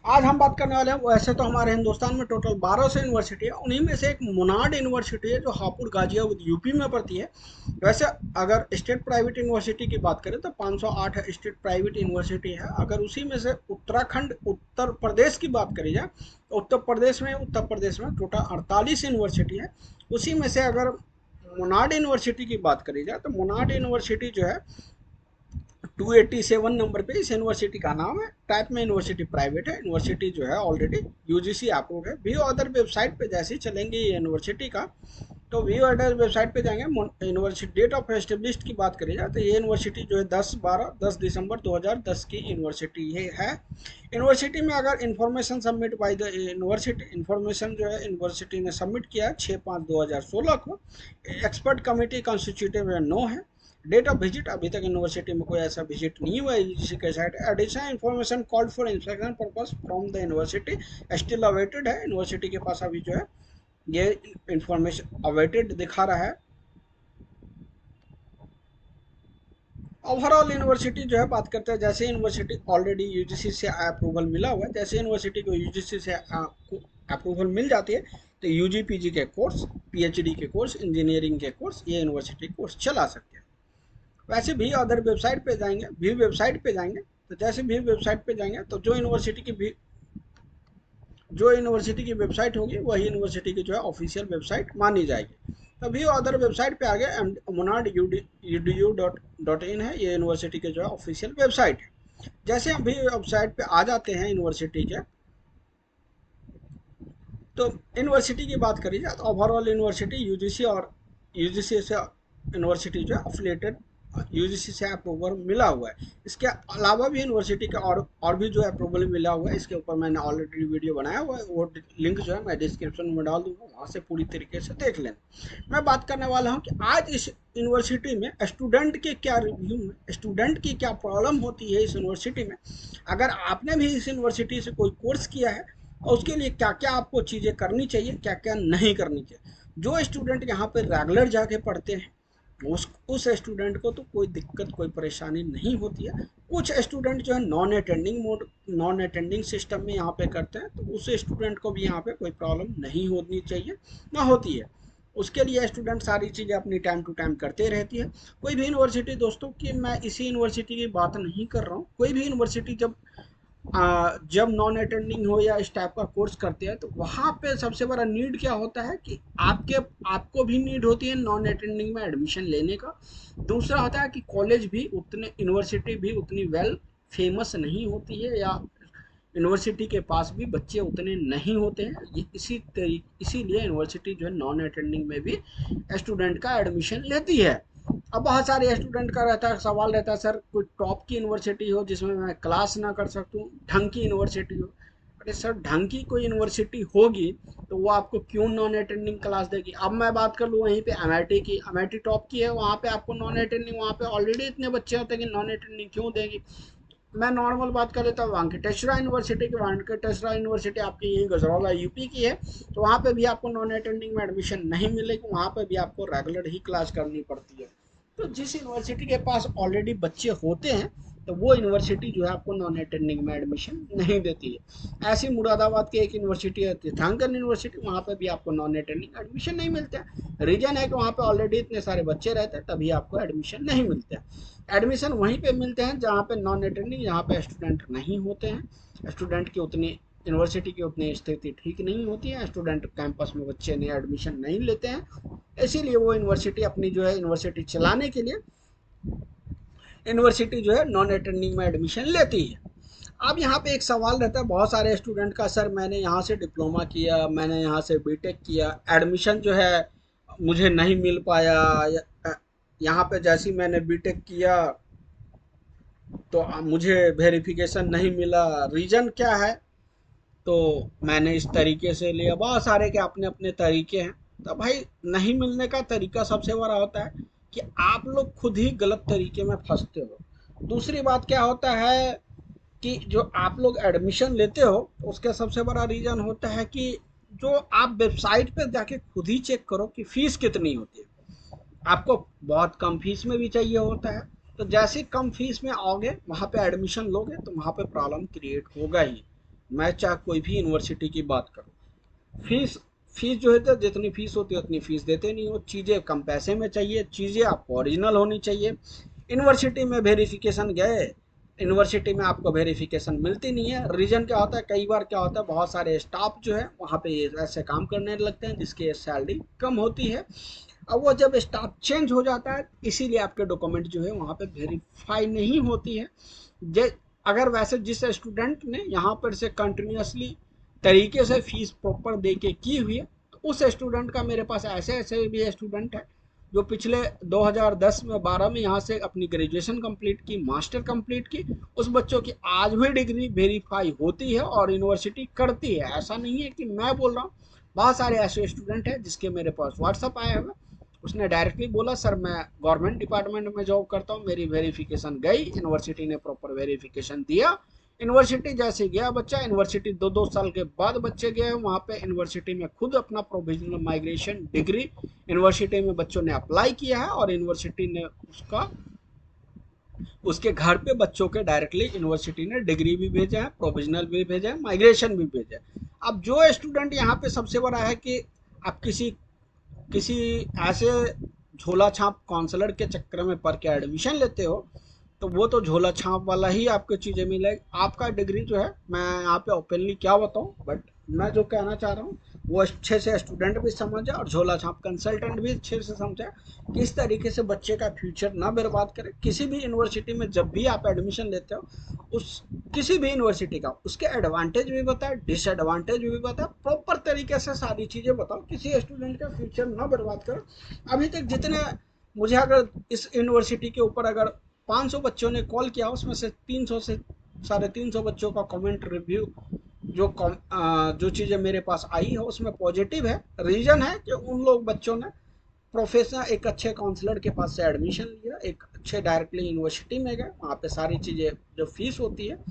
आज हम बात करने वाले हैं, वैसे तो हमारे हिंदुस्तान में टोटल 1200 यूनिवर्सिटी है। उन्हीं में से एक मुनाड यूनिवर्सिटी है जो हापुड़ गाजियाबाद यूपी में पड़ती है। वैसे अगर स्टेट प्राइवेट यूनिवर्सिटी की बात करें तो 508 स्टेट प्राइवेट यूनिवर्सिटी है। अगर उसी में से उत्तराखंड उत्तर प्रदेश की बात करी जाए तो उत्तर प्रदेश में टोटल 48 यूनिवर्सिटी है। उसी में से अगर मुनाड यूनिवर्सिटी की बात करी जाए तो मुनाड यूनिवर्सिटी जो है 287 नंबर पे इस यूनिवर्सिटी का नाम है। टाइप में यूनिवर्सिटी प्राइवेट है। यूनिवर्सिटी जो है ऑलरेडी यूजीसी अप्रूव्ड है। व्यू अदर वेबसाइट पे जैसे ही चलेंगे ये यूनिवर्सिटी का, तो व्यू अदर वेबसाइट पे जाएंगे। यूनिवर्सिटी डेट ऑफ एस्टेब्लिश्ड की बात करी जाए तो ये यूनिवर्सिटी जो है 10 दिसंबर 2010 की यूनिवर्सिटी है। यूनिवर्सिटी में अगर information submit by the university, information जो है यूनिवर्सिटी ने सबमिट किया है 6/5/2016 को। एक्सपर्ट कमेटी कॉन्स्टिट्यूटेड नो है। डेट ऑफ विजिट, अभी तक यूनिवर्सिटी में कोई ऐसा विजिट नहीं हुआ है यूजीसी के side. Additional information called for inspection purpose from the university still awaited है। यूनिवर्सिटी के पास अभी जो है ये इंफॉर्मेशन अवेटेड दिखा रहा है। ओवरऑल यूनिवर्सिटी जो है बात करते हैं, जैसे यूनिवर्सिटी ऑलरेडी यूजीसी से अप्रूवल मिला हुआ है, जैसे यूनिवर्सिटी को यूजीसी से अप्रूवल मिल जाती है तो यूजी पीजी के कोर्स, पीएचडी के कोर्स, इंजीनियरिंग के कोर्स ये यूनिवर्सिटी कोर्स चला सकते हैं। वैसे भी अदर वेबसाइट पे जाएंगे, भी वेबसाइट पे जाएंगे तो जैसे भी वेबसाइट पे जाएंगे तो जो यूनिवर्सिटी की वेबसाइट होगी वही यूनिवर्सिटी की जो है ऑफिशियल वेबसाइट मानी जाएगी। तभी अदर वेबसाइट पे आ गए मुनाड edu.in है, ये यूनिवर्सिटी के जो है ऑफिशियल वेबसाइट है। जैसे हम भी वेबसाइट पे आ जाते हैं यूनिवर्सिटी के, तो यूनिवर्सिटी की बात करी जाए तो ओवरऑल यूनिवर्सिटी यूजीसी और यूजीसी से यूनिवर्सिटी जो है अफिलेटेड, यूजीसी से अप्रूवल मिला हुआ है। इसके अलावा भी यूनिवर्सिटी का और भी जो है अप्रूवल मिला हुआ है। इसके ऊपर मैंने ऑलरेडी वीडियो बनाया हुआ है, वो लिंक जो है मैं डिस्क्रिप्शन में डाल दूंगा, वहाँ से पूरी तरीके से देख लेना। मैं बात करने वाला हूँ कि आज इस यूनिवर्सिटी में स्टूडेंट के क्या रिव्यू में, स्टूडेंट की क्या प्रॉब्लम होती है इस यूनिवर्सिटी में। अगर आपने भी इस यूनिवर्सिटी से कोई कोर्स किया है और उसके लिए क्या क्या आपको चीज़ें करनी चाहिए, क्या क्या नहीं करनी चाहिए। जो स्टूडेंट यहाँ पर रेगुलर जाके पढ़ते हैं उस स्टूडेंट को तो कोई दिक्कत, कोई परेशानी नहीं होती है। कुछ स्टूडेंट जो है नॉन अटेंडिंग सिस्टम में यहाँ पे करते हैं, तो उस स्टूडेंट को भी यहाँ पे कोई प्रॉब्लम नहीं होनी चाहिए, ना होती है। उसके लिए स्टूडेंट सारी चीज़ें अपनी टाइम टू टाइम करते रहती है। कोई भी यूनिवर्सिटी दोस्तों की, मैं इसी यूनिवर्सिटी की बात नहीं कर रहा हूँ, कोई भी यूनिवर्सिटी जब नॉन अटेंडिंग हो या इस टाइप का कोर्स करते हैं तो वहाँ पे सबसे बड़ा नीड क्या होता है कि आपको भी नीड होती है नॉन अटेंडिंग में एडमिशन लेने का। दूसरा होता है कि कॉलेज भी उतने, यूनिवर्सिटी भी उतनी वेल फेमस नहीं होती है, या यूनिवर्सिटी के पास भी बच्चे उतने नहीं होते हैं। इसीलिए यूनिवर्सिटी जो है नॉन अटेंडिंग में भी स्टूडेंट का एडमिशन लेती है। अब बहुत सारे स्टूडेंट का रहता है, सवाल रहता है सर कोई टॉप की यूनिवर्सिटी हो जिसमें मैं क्लास ना कर सकूं, ढंग की यूनिवर्सिटी हो। अरे सर ढंग की कोई यूनिवर्सिटी होगी तो वो आपको क्यों नॉन अटेंडिंग क्लास देगी। अब मैं बात कर लूँ वहीं पे एमआईटी की, एमआईटी टॉप की है, वहाँ पे आपको नॉन अटेंडिंग, वहाँ पे ऑलरेडी इतने बच्चे होते हैं कि नॉन अटेंडिंग क्यों देगी। मैं नॉर्मल बात कर लेता हूँ वेंकटेश्वरा यूनिवर्सिटी की। वेंकटेश्वरा यूनिवर्सिटी आपकी यही गजरौला यूपी की है, तो वहाँ पे भी आपको नॉन अटेंडिंग में एडमिशन नहीं मिलेगी, वहाँ पे भी आपको रेगुलर ही क्लास करनी पड़ती है। तो जिस यूनिवर्सिटी के पास ऑलरेडी बच्चे होते हैं तो वो यूनिवर्सिटी जो है आपको नॉन अटेंडिंग में एडमिशन नहीं देती है। ऐसी मुरादाबाद की एक यूनिवर्सिटी है तीर्थंकर यूनिवर्सिटी, वहाँ पे भी आपको नॉन अटेंडिंग एडमिशन नहीं मिलता है। रीजन है कि वहाँ पे ऑलरेडी इतने सारे बच्चे रहते हैं, तभी आपको एडमिशन नहीं मिलता है। एडमिशन वहीं पे मिलते हैं जहाँ पे नॉन अटेंडिंग, जहाँ पे स्टूडेंट नहीं होते हैं। स्टूडेंट की उतनी, यूनिवर्सिटी की उतनी स्थिति ठीक नहीं होती है, स्टूडेंट कैंपस में बच्चे ने एडमिशन नहीं लेते हैं। इसीलिए वो यूनिवर्सिटी अपनी जो है यूनिवर्सिटी चलाने के लिए यूनिवर्सिटी जो है नॉन अटेंडिंग में एडमिशन लेती है। अब यहाँ पे एक सवाल रहता है बहुत सारे स्टूडेंट का, सर मैंने यहाँ से डिप्लोमा किया, मैंने यहाँ से बीटेक किया, एडमिशन जो है मुझे नहीं मिल पाया। यहाँ पे जैसी मैंने बीटेक किया तो मुझे वेरिफिकेशन नहीं मिला, रीज़न क्या है। तो मैंने इस तरीके से लिया, बहुत सारे के अपने अपने तरीके हैं। तो भाई नहीं मिलने का तरीका सबसे बड़ा होता है कि आप लोग खुद ही गलत तरीके में फंसते हो। दूसरी बात क्या होता है कि जो आप लोग एडमिशन लेते हो उसका सबसे बड़ा रीज़न होता है कि जो आप वेबसाइट पे जाके खुद ही चेक करो कि फ़ीस कितनी होती है। आपको बहुत कम फीस में भी चाहिए होता है, तो जैसे कम फीस में आओगे वहाँ पे एडमिशन लोगे तो वहाँ पे प्रॉब्लम क्रिएट होगा ही। मैं चाहे कोई भी यूनिवर्सिटी की बात करूँ, फीस फीस जो है तो जितनी फीस होती है उतनी फीस देते नहीं हो, चीज़ें कम पैसे में चाहिए, चीज़ें आपको ओरिजिनल होनी चाहिए। यूनिवर्सिटी में वेरिफिकेशन गए, यूनिवर्सिटी में आपको वेरिफिकेशन मिलती नहीं है। रीज़न क्या होता है, कई बार क्या होता है, बहुत सारे स्टाफ जो है वहाँ पे ऐसे काम करने लगते हैं जिसकी सैलरी कम होती है। अब वो जब स्टाफ चेंज हो जाता है, इसीलिए आपके डॉक्यूमेंट जो है वहाँ पे वेरीफाई नहीं होती है। जे अगर वैसे जिस स्टूडेंट ने यहाँ पर से कंटिन्यूसली तरीके से फीस प्रॉपर दे के की हुई है, तो उस स्टूडेंट का, मेरे पास ऐसे ऐसे भी स्टूडेंट है जो पिछले 2010 में 12 में यहाँ से अपनी ग्रेजुएशन कंप्लीट की, मास्टर कंप्लीट की, उस बच्चों की आज भी डिग्री वेरीफाई होती है और यूनिवर्सिटी करती है। ऐसा नहीं है कि मैं बोल रहा हूँ, बहुत सारे ऐसे स्टूडेंट हैं जिसके मेरे पास व्हाट्सअप आए हुए, उसने डायरेक्टली बोला सर मैं गवर्नमेंट डिपार्टमेंट में जॉब करता हूँ, मेरी वेरिफिकेशन गई, यूनिवर्सिटी ने प्रॉपर वेरिफिकेशन दिया, यूनिवर्सिटी जैसे गया बच्चा, यूनिवर्सिटी 2-2 साल के बाद बच्चे गए वहाँ पे, यूनिवर्सिटी में खुद अपना प्रोविजनल माइग्रेशन डिग्री यूनिवर्सिटी में बच्चों ने अप्लाई किया है और यूनिवर्सिटी ने उसका उसके घर पे बच्चों के डायरेक्टली यूनिवर्सिटी ने डिग्री भी भेजा है, प्रोविजनल भी भेजा है, माइग्रेशन भी भेजा है। अब जो स्टूडेंट यहाँ पे सबसे बड़ा है कि आप किसी किसी ऐसे झोला छाप काउंसलर के चक्कर में पढ़ के एडमिशन लेते हो, तो वो तो झोला छाप वाला ही आपको चीज़ें मिलेगी। आपका डिग्री जो है, मैं यहाँ पे ओपनली क्या बताऊँ, बट मैं जो कहना चाह रहा हूँ वो अच्छे से स्टूडेंट भी समझे और झोला छाप कंसल्टेंट भी अच्छे से समझे, किस तरीके से बच्चे का फ्यूचर ना बर्बाद करे। किसी भी यूनिवर्सिटी में जब भी आप एडमिशन लेते हो, उस किसी भी यूनिवर्सिटी का उसके एडवांटेज भी बताए, डिसएडवांटेज भी बताए, प्रॉपर तरीके से सारी चीज़ें बताओ, किसी स्टूडेंट का फ्यूचर ना बर्बाद करो। अभी तक जितने मुझे, अगर इस यूनिवर्सिटी के ऊपर अगर 500 बच्चों ने कॉल किया, उसमें से 300 से 350 बच्चों का कमेंट रिव्यू जो चीज़ें मेरे पास आई है उसमें पॉजिटिव है। रीज़न है कि उन लोग बच्चों ने प्रोफेसर एक अच्छे काउंसलर के पास से एडमिशन लिया, एक अच्छे डायरेक्टली यूनिवर्सिटी में गए, वहाँ पे सारी चीज़ें जो फीस होती है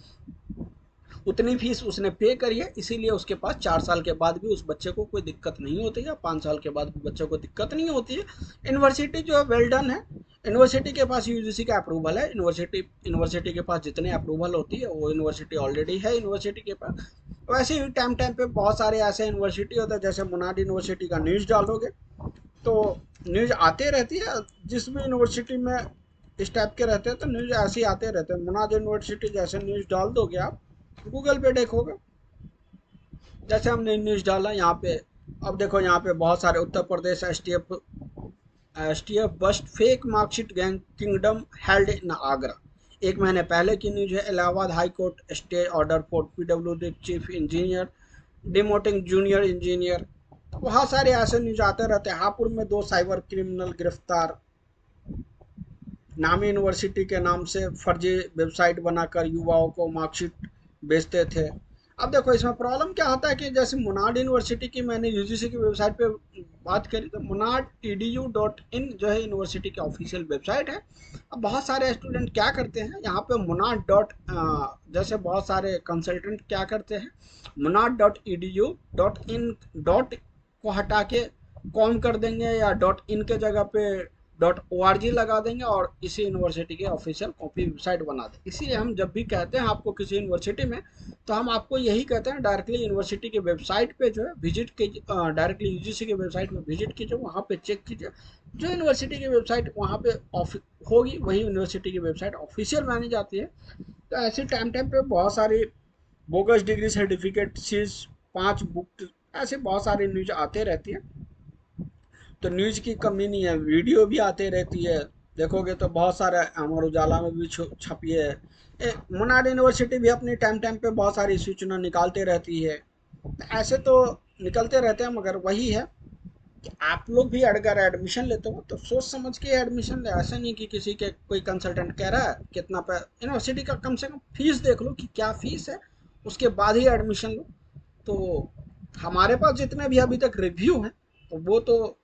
उतनी फीस उसने पे करी है, इसीलिए उसके पास 4 साल के बाद भी उस बच्चे को कोई दिक्कत नहीं होती है, 5 साल के बाद भी बच्चे को दिक्कत नहीं होती है। यूनिवर्सिटी जो है वेल डन है, यूनिवर्सिटी के पास यूजीसी का अप्रूवल है, यूनिवर्सिटी के पास जितने अप्रूवल होती है वो यूनिवर्सिटी ऑलरेडी है यूनिवर्सिटी के पास। वैसे ही टाइम टाइम पे बहुत सारे ऐसे यूनिवर्सिटी होते हैं, जैसे मुनादी यूनिवर्सिटी का न्यूज़ डालोगे तो न्यूज़ आते रहती है, जिस भी यूनिवर्सिटी में इस टाइप के रहते हैं तो न्यूज़ ऐसे ही आते रहते हैं। मुनादी यूनिवर्सिटी जैसे न्यूज़ डाल दोगे आप गूगल पे देखोगे, जैसे हमने न्यूज़ डाला यहाँ पे, अब देखो यहाँ पे बहुत सारे Uttar Pradesh S T F bust fake marksheet gang kingdom held in Agra. एक महीने पहले की न्यूज है, Allahabad high court stay order for PWD chief engineer demoting junior engineer. तो बहुत सारे ऐसे न्यूज आते रहते हैं। हापुड़ में 2 साइबर क्रिमिनल गिरफ्तार, नामी यूनिवर्सिटी के नाम से फर्जी वेबसाइट बनाकर युवाओं को मार्कशीट बेचते थे। अब देखो इसमें प्रॉब्लम क्या होता है कि जैसे मुनाड यूनिवर्सिटी की मैंने यूजीसी की वेबसाइट पे बात करी, तो munad.edu.in जो है यूनिवर्सिटी की ऑफिशियल वेबसाइट है। अब बहुत सारे स्टूडेंट क्या करते हैं, यहाँ पे मुनाड डॉट जैसे बहुत सारे कंसल्टेंट क्या करते हैं, munad.edu.in डॉट को हटा के कॉम कर देंगे या डॉट इन के जगह पे .org लगा देंगे और इसी यूनिवर्सिटी के ऑफिशियल कॉपी वेबसाइट बना दें। इसीलिए हम जब भी कहते हैं आपको किसी यूनिवर्सिटी में, तो हम आपको यही कहते हैं डायरेक्टली यूनिवर्सिटी के वेबसाइट पे जो है विजिट कीजिए, डायरेक्टली यूजीसी के वेबसाइट में विजिट कीजिए, वहाँ पे चेक कीजिए, जो यूनिवर्सिटी की वेबसाइट वहाँ पे होगी वही यूनिवर्सिटी की वेबसाइट ऑफिशियल मानी जाती है। तो ऐसे टाइम टाइम पे बहुत सारी bogus degree certificate seize 5 book, ऐसे बहुत सारी न्यूज आते रहती है। तो न्यूज़ की कमी नहीं है, वीडियो भी आते रहती है, देखोगे तो बहुत सारा अमर उजाला में भी छपी है। मनाली यूनिवर्सिटी भी अपनी टाइम टाइम पे बहुत सारी सूचना निकालते रहती है। ऐसे तो निकलते रहते हैं, मगर वही है कि आप लोग भी अगर एडमिशन लेते हो तो सोच समझ के एडमिशन ले। ऐसा नहीं कि किसी के कोई कंसल्टेंट कह रहा है कितना पे, यूनिवर्सिटी का कम से कम फीस देख लो कि क्या फीस है, उसके बाद ही एडमिशन लो। तो हमारे पास जितने भी अभी तक रिव्यू हैं, तो वो तो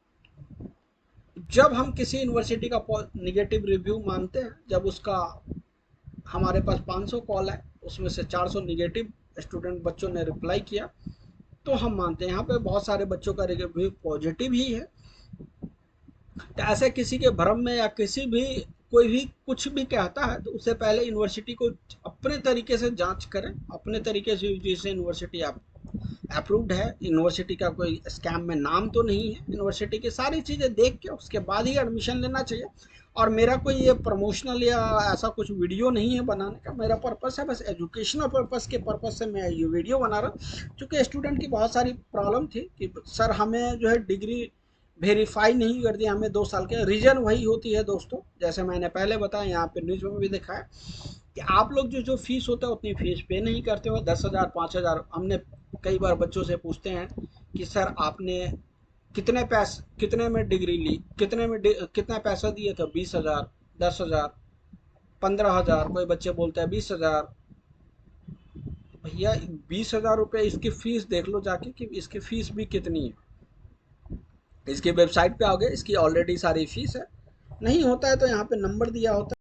जब हम किसी यूनिवर्सिटी का निगेटिव रिव्यू मानते हैं, जब उसका हमारे पास 500 कॉल है उसमें से 400 निगेटिव स्टूडेंट बच्चों ने रिप्लाई किया, तो हम मानते हैं। यहाँ पे बहुत सारे बच्चों का रिव्यू पॉजिटिव ही है। तो ऐसे किसी के भ्रम में या किसी भी कोई भी कुछ भी कहता है तो उससे पहले यूनिवर्सिटी को अपने तरीके से जांच करें, अपने तरीके से यूजीसी यूनिवर्सिटी आप अप्रूव्ड है, यूनिवर्सिटी का कोई स्कैम में नाम तो नहीं है, यूनिवर्सिटी की सारी चीज़ें देख के उसके बाद ही एडमिशन लेना चाहिए। और मेरा कोई ये प्रमोशनल या ऐसा कुछ वीडियो नहीं है बनाने का, मेरा पर्पस है बस एजुकेशनल पर्पस के पर्पस से मैं ये वीडियो बना रहा हूँ। क्योंकि स्टूडेंट की बहुत सारी प्रॉब्लम थी कि सर हमें जो है डिग्री वेरीफाई नहीं कर दिया, हमें 2 साल के। रीज़न वही होती है दोस्तों, जैसे मैंने पहले बताया, यहाँ पे न्यूज़ में भी देखा है कि आप लोग जो जो फीस होता है उतनी फीस पे नहीं करते हो। 10,000 5,000, हमने कई बार बच्चों से पूछते हैं कि सर आपने कितने में डिग्री ली, कितना पैसा दिए थे? 20,000, 10,000, 15,000, कोई बच्चे बोलते हैं 20,000। भैया 20,000 रुपये इसकी फीस देख लो जाके कि इसकी फीस भी कितनी है। इसकी वेबसाइट पे आओगे, इसकी ऑलरेडी सारी फीस है। नहीं होता है तो यहाँ पे नंबर दिया होता है।